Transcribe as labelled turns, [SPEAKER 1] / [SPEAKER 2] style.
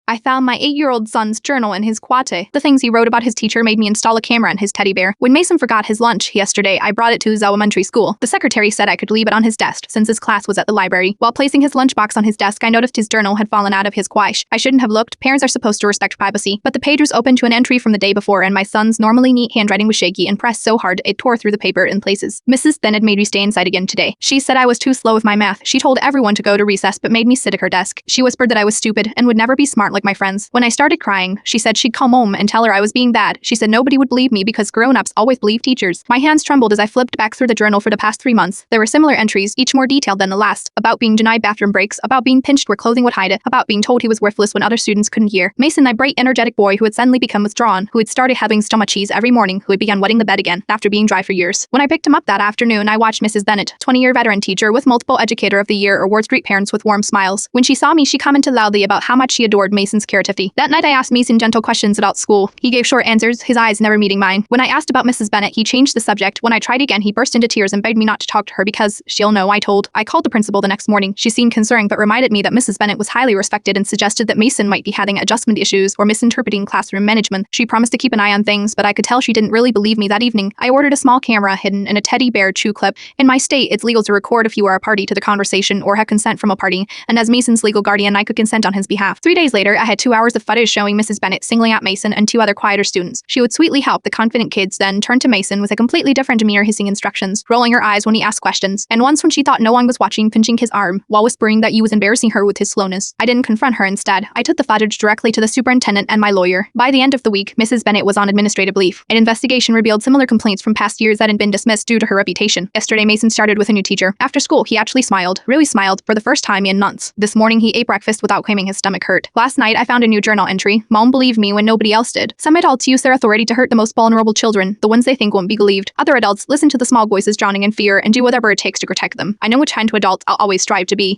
[SPEAKER 1] I found my 8-year-old son's journal in his quate. The things he wrote about his teacher made me install a camera in his teddy bear. When Mason forgot his lunch yesterday, I brought it to his elementary school. The secretary said I could leave it on his desk since his class was at the library. While placing his lunchbox on his desk, I noticed his journal had fallen out of his quiche. I shouldn't have looked. Parents are supposed to respect privacy. But the page was open to an entry from the day before, and my son's normally neat handwriting was shaky and pressed so hard it tore through the paper in places. Mrs. Bennett made me stay inside again today. She said I was too slow with my math. She told everyone to go to recess but made me sit at her desk. She whispered that I was stupid and would never be smart like my friends. When I started crying, she said she'd call Mom and tell her I was being bad. She said nobody would believe me because grown-ups always believe teachers. My hands trembled as I flipped back through the journal for the past 3 months. There were similar entries, each more detailed than the last, about being denied bathroom breaks, about being pinched where clothing would hide it, about being told he was worthless when other students couldn't hear. Mason, my bright, energetic boy who had suddenly become withdrawn, who had started having stomach cheese every morning, who had begun wetting the bed again after being dry for years. When I picked him up that afternoon, I watched Mrs. Bennett, 20-year veteran teacher with multiple Educator of the Year or Ward Street parents with warm smiles. When she saw me, she commented loudly about how much she adored Mason's creativity. That night I asked Mason gentle questions about school. He gave short answers, his eyes never meeting mine. When I asked about Mrs. Bennett, he changed the subject. When I tried again, he burst into tears and begged me not to talk to her because she'll know, I told. I called the principal the next morning. She seemed concerned but reminded me that Mrs. Bennett was highly respected and suggested that Mason might be having adjustment issues or misinterpreting classroom management. She promised to keep an eye on things, but I could tell she didn't really believe me that evening. I ordered a small camera hidden in a teddy bear chew clip. In my state, it's legal to record if you are a party to the conversation or have consent from a party, and as Mason's legal guardian, I could consent on his behalf. 3 days later, I had 2 hours of footage showing Mrs. Bennett singling out Mason and 2 other quieter students. She would sweetly help the confident kids, then turn to Mason with a completely different demeanor hissing instructions, rolling her eyes when he asked questions, and once when she thought no one was watching, pinching his arm, while whispering that he was embarrassing her with his slowness. I didn't confront her instead. I took the footage directly to the superintendent and my lawyer. By the end of the week, Mrs. Bennett was on administrative leave. An investigation revealed similar complaints from past years that had been dismissed due to her reputation. Yesterday, Mason started with a new teacher. After school, he actually smiled, really smiled, for the first time in months. This morning, he ate breakfast without claiming his stomach hurt. Last night, I found a new journal entry. Mom believed me when nobody else did. Some adults use their authority to hurt the most vulnerable children, the ones they think won't be believed. Other adults listen to the small voices drowning in fear and do whatever it takes to protect them. I know which kind of adult I'll always strive to be.